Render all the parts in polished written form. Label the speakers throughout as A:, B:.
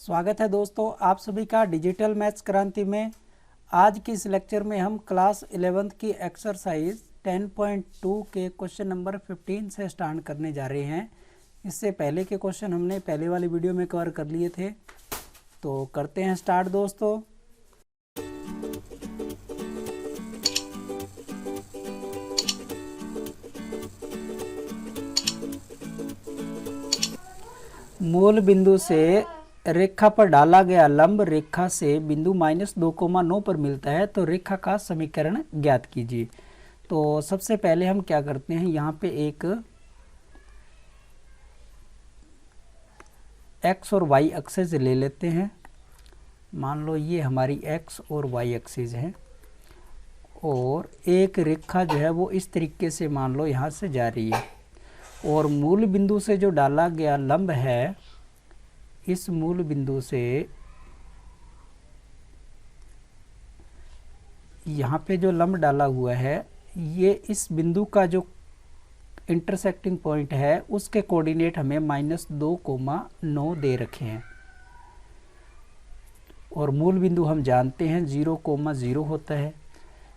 A: स्वागत है दोस्तों आप सभी का डिजिटल मैथ्स क्रांति में। आज की इस लेक्चर में हम क्लास 11th की एक्सरसाइज 10.2 के क्वेश्चन नंबर 15 से स्टार्ट करने जा रहे हैं। इससे पहले के क्वेश्चन हमने पहले वाली वीडियो में कवर कर लिए थे, तो करते हैं स्टार्ट दोस्तों। मूल बिंदु से रेखा पर डाला गया लंब रेखा से बिंदु -2,9 पर मिलता है, तो रेखा का समीकरण ज्ञात कीजिए। तो सबसे पहले हम क्या करते हैं, यहाँ पे एक x और y एक्सिस ले लेते हैं। मान लो ये हमारी x और y एक्सिस है और एक रेखा जो है वो इस तरीके से मान लो यहाँ से जा रही है, और मूल बिंदु से जो डाला गया लंब है, इस मूल बिंदु से यहाँ पे जो लंब डाला हुआ है, ये इस बिंदु का जो इंटरसेक्टिंग पॉइंट है उसके कोऑर्डिनेट हमें -2,9 दे रखे हैं, और मूल बिंदु हम जानते हैं 0,0 होता है।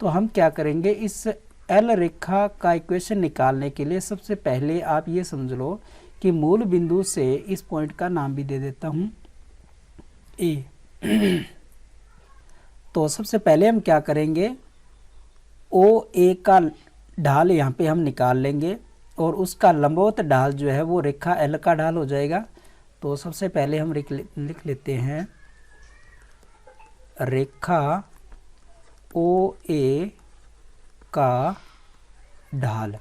A: तो हम क्या करेंगे, इस एल रेखा का इक्वेशन निकालने के लिए सबसे पहले आप ये समझ लो कि मूल बिंदु से इस पॉइंट का नाम भी दे देता हूं ए। तो सबसे पहले हम क्या करेंगे, ओ ए का ढाल यहाँ पे हम निकाल लेंगे और उसका लंबवत ढाल जो है वो रेखा एल का ढाल हो जाएगा। तो सबसे पहले हम लिख लेते हैं रेखा ओ ए का ढाल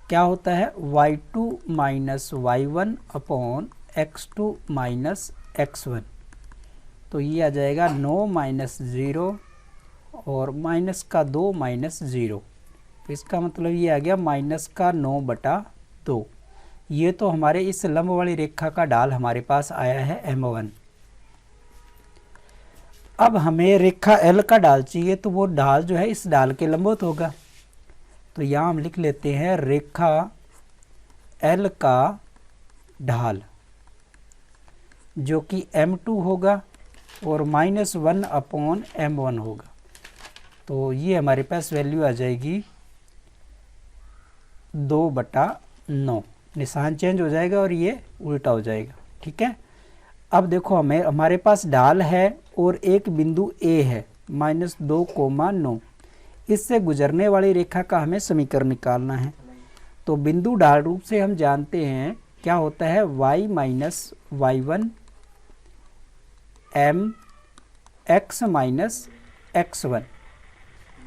A: क्या होता है, y2 minus y1 upon x2 minus x1। तो ये आ जाएगा 9 माइनस 0 और माइनस का 2 माइनस 0। तो इसका मतलब ये आ गया माइनस का 9/2। ये तो हमारे इस लंब वाली रेखा का ढाल हमारे पास आया है m1। अब हमें रेखा L का ढाल चाहिए, तो वो ढाल जो है इस ढाल के लंबवत होगा। तो यहाँ हम लिख लेते हैं रेखा L का ढाल जो कि m2 होगा और -1 अपॉन m1 होगा। तो ये हमारे पास वैल्यू आ जाएगी 2/9। निशान चेंज हो जाएगा और ये उल्टा हो जाएगा, ठीक है। अब देखो हमारे पास ढाल है और एक बिंदु A है -2,9। इससे गुजरने वाली रेखा का हमें समीकरण निकालना है। तो बिंदु ढाल रूप से हम जानते हैं क्या होता है, y minus y1 m x minus x1।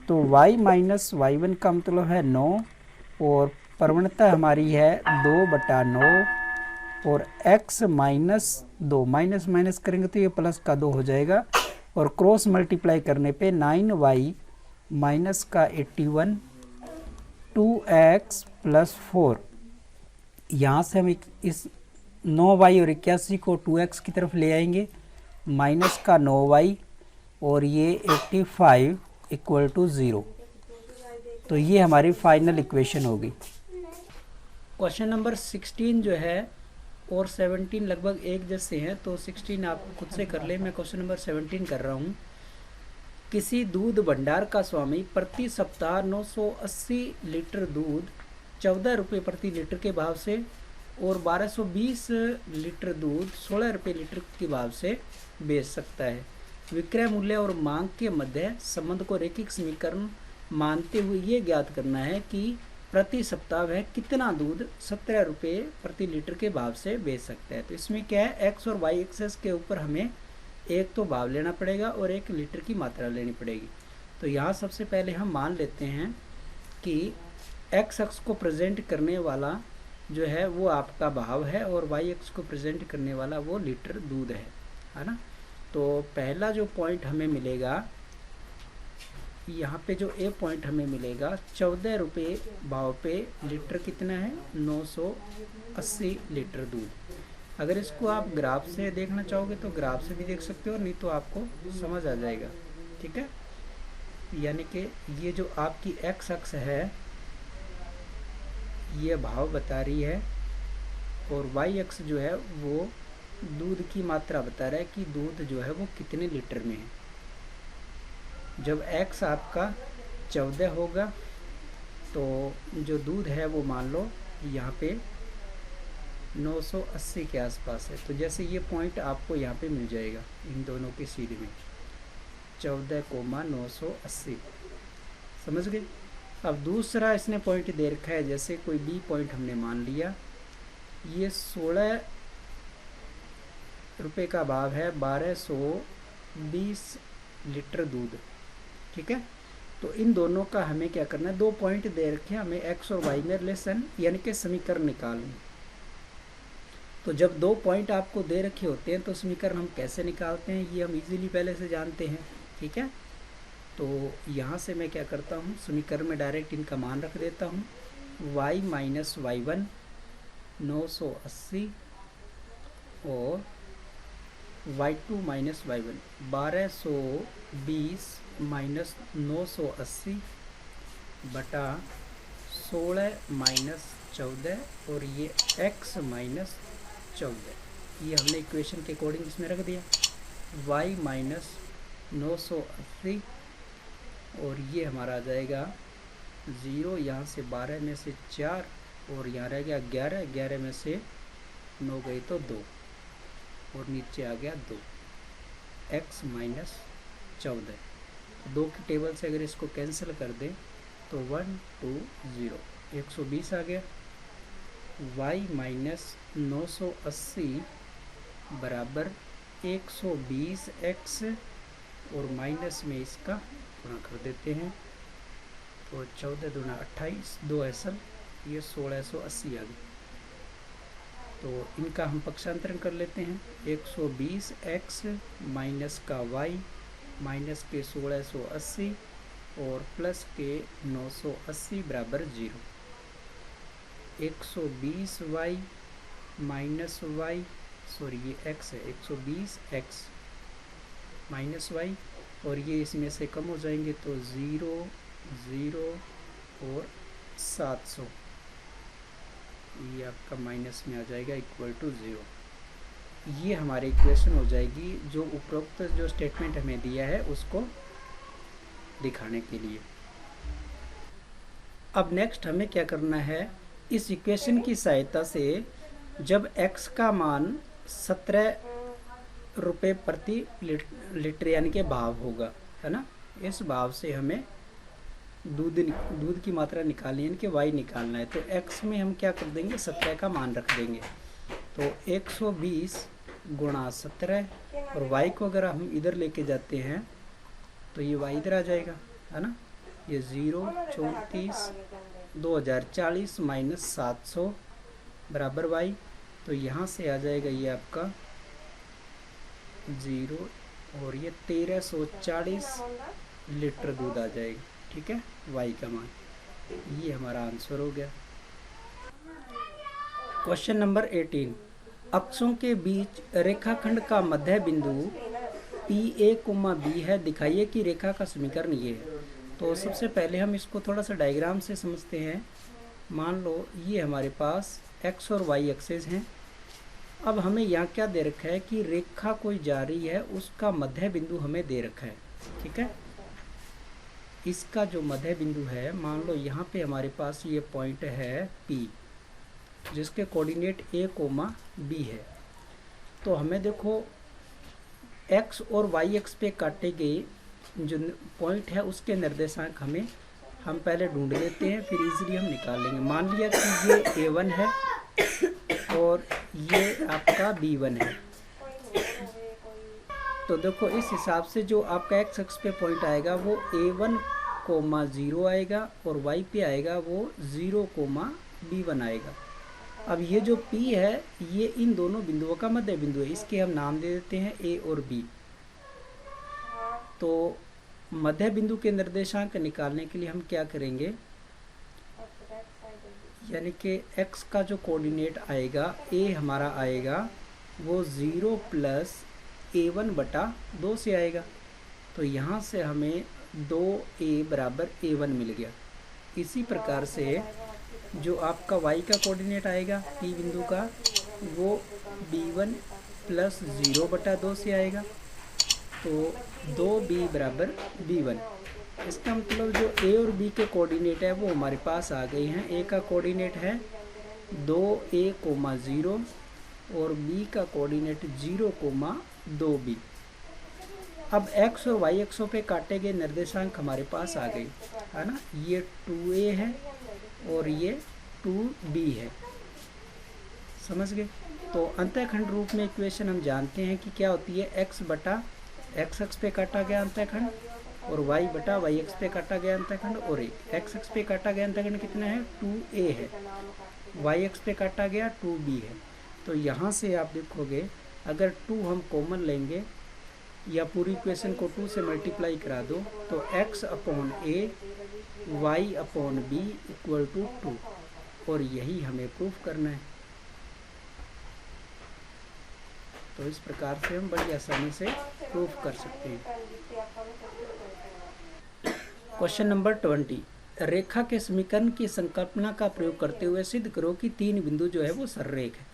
A: तो y माइनस y1 का मतलब है 9 और प्रवणता हमारी है 2/9, और x माइनस 2 माइनस माइनस करेंगे तो ये प्लस का 2 हो जाएगा, और क्रॉस मल्टीप्लाई करने पे 9y माइनस का 81 2x प्लस 4। यहाँ से हम इस 9y और 81 को 2x की तरफ ले आएंगे, माइनस का 9y और ये 85 इक्वल टू 0। तो ये हमारी फाइनल इक्वेशन होगी। क्वेश्चन नंबर 16 जो है और 17 लगभग एक जैसे हैं, तो 16 आप खुद से कर ले, मैं क्वेश्चन नंबर 17 कर रहा हूँ। किसी दूध भंडार का स्वामी प्रति सप्ताह 980 लीटर दूध 14 रुपये प्रति लीटर के भाव से और 1220 लीटर दूध 16 रुपये लीटर के भाव से बेच सकता है। विक्रय मूल्य और मांग के मध्य संबंध को रैखिक समीकरण मानते हुए ये ज्ञात करना है कि प्रति सप्ताह वह कितना दूध 17 रुपये प्रति लीटर के भाव से बेच सकता है। तो इसमें क्या है, x और y एक्सेस के ऊपर हमें एक तो भाव लेना पड़ेगा और एक लीटर की मात्रा लेनी पड़ेगी। तो यहाँ सबसे पहले हम मान लेते हैं कि x अक्ष को प्रेजेंट करने वाला जो है वो आपका भाव है और y अक्ष को प्रेजेंट करने वाला वो लीटर दूध है ना। तो पहला जो पॉइंट हमें मिलेगा, यहाँ पे जो ए पॉइंट हमें मिलेगा 14 रुपये भाव पे लीटर कितना है, 980 लीटर दूध। अगर इसको आप ग्राफ से देखना चाहोगे तो ग्राफ से भी देख सकते हो, नहीं तो आपको समझ आ जाएगा, ठीक है। यानी कि ये जो आपकी x अक्ष है ये भाव बता रही है और वाई एक्स जो है वो दूध की मात्रा बता रहा है कि दूध जो है वो कितने लीटर में है। जब एक्स आपका 14 होगा तो जो दूध है वो मान लो यहाँ पे 980 के आसपास है। तो जैसे ये पॉइंट आपको यहाँ पे मिल जाएगा इन दोनों के सीधे में 14,980, समझ गए। अब दूसरा इसने पॉइंट दे रखा है, जैसे कोई बी पॉइंट हमने मान लिया, ये 16 रुपये का भाव है 1220 लीटर दूध, ठीक है। तो इन दोनों का हमें क्या करना है, 2 पॉइंट दे रखे हैं हमें एक्स और वाई में रिलेशन यानी कि समीकरण निकालना। तो जब 2 पॉइंट आपको दे रखे होते हैं तो समीकरण हम कैसे निकालते हैं ये हम इजीली पहले से जानते हैं, ठीक है। तो यहाँ से मैं क्या करता हूँ, समीकरण में डायरेक्ट इनका मान रख देता हूँ, y माइनस वाई वन 980 और y2 minus Y one 1220 minus 980 बटा 16 माइनस 14 और ये x माइनस 14, ये हमने इक्वेशन के अकॉर्डिंग इसमें रख दिया। y माइनस 980 और ये हमारा आ जाएगा 0, यहाँ से 12 में से 4 और यहाँ रह गया 11, 11 में से 9 गई तो 2 और नीचे आ गया 2, x माइनस 14। 2 की टेबल से अगर इसको कैंसिल कर दें तो 120, 120 आ गया। y माइनस 980 बराबर 120x और माइनस में इसका गुणा कर देते हैं तो 14 दूना 28, 2 असल, ये 1680 आ गई। तो इनका हम पक्षांतरण कर लेते हैं, 120x माइनस का y माइनस के 1680 और प्लस के 980 बराबर 0। 120y माइनस y, सॉरी ये x है, 120x माइनस y और ये इसमें से कम हो जाएंगे तो 0, 0 और 700, ये आपका माइनस में आ जाएगा इक्वल टू 0। ये हमारी इक्वेशन हो जाएगी जो उपरोक्त जो स्टेटमेंट हमें दिया है उसको दिखाने के लिए। अब नेक्स्ट हमें क्या करना है, इस इक्वेशन की सहायता से जब x का मान 17 रुपये प्रति लीटर यानी कि भाव होगा, है ना, इस भाव से हमें दूध की मात्रा निकालनी है यानी कि y निकालना है। तो x में हम क्या कर देंगे, 17 का मान रख देंगे। तो 120 गुणा 17 और y को अगर हम इधर लेके जाते हैं तो ये y इधर आ जाएगा, है ना, ये 0, 34, 2040 माइनस 700 बराबर y। तो यहाँ से आ जाएगा ये आपका 0 और ये 1340 लीटर दूध आ जाएगा, ठीक है, y का मान। ये हमारा आंसर हो गया। क्वेश्चन नंबर 18, अक्षों के बीच रेखाखंड का मध्य बिंदु PA, B है, दिखाइए कि रेखा का समीकरण ये है। तो सबसे पहले हम इसको थोड़ा सा डायग्राम से समझते हैं। मान लो ये हमारे पास x और y एक्सेस हैं। अब हमें यहाँ क्या दे रखा है कि रेखा कोई जा रही है, उसका मध्य बिंदु हमें दे रखा है, ठीक है। इसका जो मध्य बिंदु है, मान लो यहाँ पे हमारे पास ये पॉइंट है P, जिसके कोऑर्डिनेट A, B है। तो हमें देखो x और y एक्स पे काटे गए जो पॉइंट है उसके निर्देशांक हम पहले ढूंढ लेते हैं, फिर इजीली हम निकाल लेंगे। मान लिया कि ये A1 है और ये आपका B1 है। तो देखो इस हिसाब से जो आपका x एक्स पे पॉइंट आएगा वो A1, 0 आएगा और y पे आएगा वो 0, B1 आएगा। अब ये जो P है ये इन दोनों बिंदुओं का मध्य बिंदु है, इसके हम नाम दे देते हैं A और B। तो मध्य बिंदु के निर्देशांक निकालने के लिए हम क्या करेंगे, यानी कि x का जो कोऑर्डिनेट आएगा A हमारा आएगा वो 0 प्लस A1 बटा 2 से आएगा। तो यहाँ से हमें 2A बराबर A1 मिल गया। इसी प्रकार से जो आपका y का कोऑर्डिनेट आएगा P बिंदु का वो b1 प्लस 0/2 से आएगा। तो 2b बराबर b1। इसका मतलब जो a और b के कोऑर्डिनेट है वो हमारे पास आ गए हैं। a का कोऑर्डिनेट है 2a, 0 और b का कोऑर्डिनेट 0, 2b। अब x और y अक्षों पे काटे गए निर्देशांक हमारे पास आ गए, है ना। ये 2a है और ये 2b है, समझ गए। तो अंतःखंड रूप में इक्वेशन हम जानते हैं कि क्या होती है, x बटा x अक्ष पे काटा गया अंतःखंड और y बटा y अक्ष पे काटा गया अंतःखंड, और x अक्ष पे काटा गया अंतःखंड कितना है, 2a है, y अक्ष पे काटा गया 2b है। तो यहाँ से आप देखोगे अगर 2 हम कॉमन लेंगे या पूरी इक्वेशन को 2 से मल्टीप्लाई करा दो तो x upon a y upon b equal to 2, और यही हमें प्रूफ करना है। तो इस प्रकार से हम बड़ी आसानी से प्रूफ कर सकते हैं। क्वेश्चन नंबर 20, रेखा के समीकरण की संकल्पना का प्रयोग करते हुए सिद्ध करो कि 3 बिंदु जो है वो सररेख है।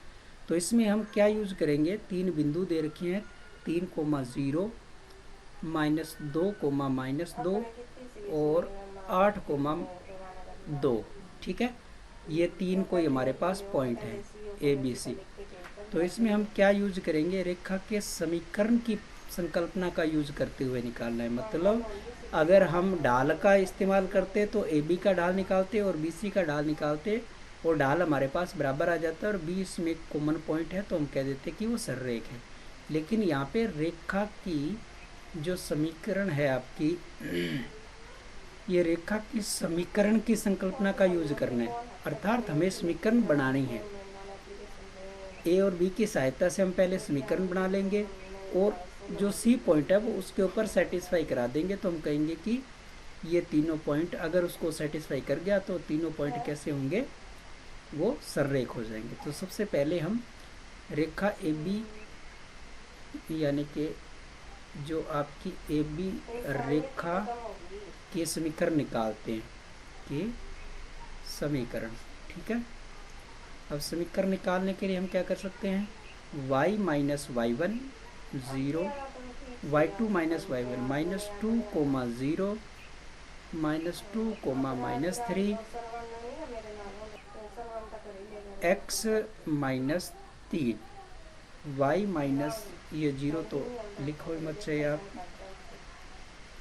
A: तो इसमें हम क्या यूज करेंगे, 3 बिंदु दे रखे हैं, 3, 0, -2, -2 और 8, 2। ठीक है, ये 3 कोई हमारे पास पॉइंट है ए बी सी। तो इसमें हम क्या यूज करेंगे, रेखा के समीकरण की संकल्पना का यूज करते हुए निकालना है। मतलब अगर हम ढाल का इस्तेमाल करते तो ए बी का ढाल निकालते और बी सी का ढाल निकालते और ढाल हमारे पास बराबर आ जाता है और बीच में एक कॉमन पॉइंट है तो हम कह देते कि वो सररेख है। लेकिन यहाँ पे रेखा की जो समीकरण है आपकी, ये रेखा की समीकरण की संकल्पना का यूज करना है, अर्थात हमें समीकरण बनानी है। ए और बी की सहायता से हम पहले समीकरण बना लेंगे और जो सी पॉइंट है वो उसके ऊपर सेटिस्फाई करा देंगे। तो हम कहेंगे कि ये तीनों पॉइंट अगर उसको सेटिस्फाई कर गया तो तीनों पॉइंट कैसे होंगे, वो सररेख हो जाएंगे। तो सबसे पहले हम रेखा ए बी यानी कि जो आपकी ए बी रेखा के समीकरण निकालते हैं कि समीकरण, ठीक है। अब समीकरण निकालने के लिए हम क्या कर सकते हैं, y minus y1 0, y2 minus y1 -2, 0, -2, -3, x minus 3, y minus ये 0 तो लिखो मत चाहिए आप,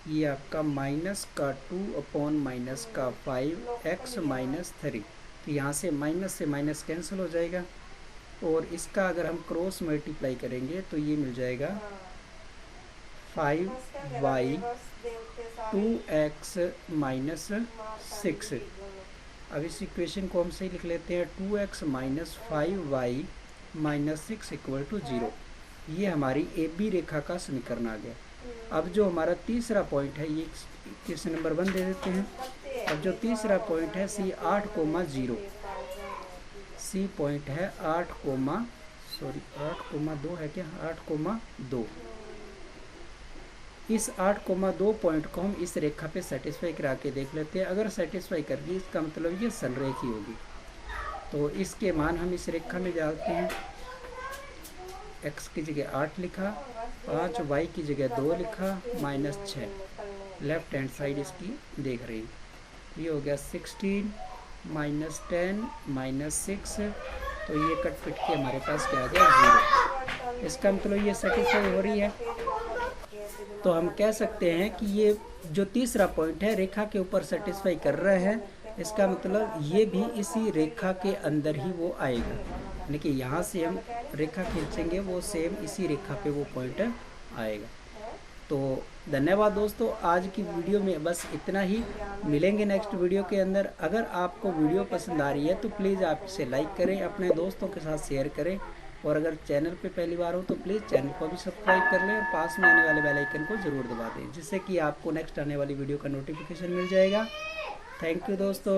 A: ये आपका माइनस का 2 अपॉन माइनस का 5 x माइनस 3। तो यहाँ से माइनस कैंसिल हो जाएगा और इसका अगर हम क्रॉस मल्टीप्लाई करेंगे तो ये मिल जाएगा 5y 2x माइनस 6। अब इस इक्वेशन को हम सही लिख लेते हैं, 2x minus 5y minus 6 equal to 0। ये हमारी ए बी रेखा का समीकरण आ गया। अब जो हमारा तीसरा पॉइंट है, ये इक्वेशन नंबर 1 दे देते हैं। अब जो तीसरा पॉइंट है सी 8, 0, सी पॉइंट है 8, 2 है क्या, 8, 2। इस 8, 2 पॉइंट को हम इस रेखा पे सेटिस्फाई करा के देख लेते हैं। अगर सेटिस्फाई कर दी इसका मतलब ये सररेख ही होगी। तो इसके मान हम इस रेखा में डालते हैं, x की जगह 8 लिखा, 5 y की जगह 2 लिखा, -6 लेफ्ट हैंड साइड इसकी देख रही। ये हो गया 16 -10 -6। तो ये कट फिट के हमारे पास क्या आ गया, 0। इसका मतलब ये सेटिस्फाई हो रही है। तो हम कह सकते हैं कि ये जो तीसरा पॉइंट है रेखा के ऊपर सेटिस्फाई कर रहा है। इसका मतलब ये भी इसी रेखा के अंदर ही वो आएगा, यानी कि यहाँ से हम रेखा खींचेंगे वो सेम इसी रेखा पे वो पॉइंट आएगा। तो धन्यवाद दोस्तों, आज की वीडियो में बस इतना ही। मिलेंगे नेक्स्ट वीडियो के अंदर। अगर आपको वीडियो पसंद आ रही है तो प्लीज़ आप इसे लाइक करें, अपने दोस्तों के साथ शेयर करें, और अगर चैनल पे पहली बार हो तो प्लीज़ चैनल को भी सब्सक्राइब कर लें और पास में आने वाले बेल आइकन को ज़रूर दबा दें, जिससे कि आपको नेक्स्ट आने वाली वीडियो का नोटिफिकेशन मिल जाएगा। थैंक यू दोस्तों।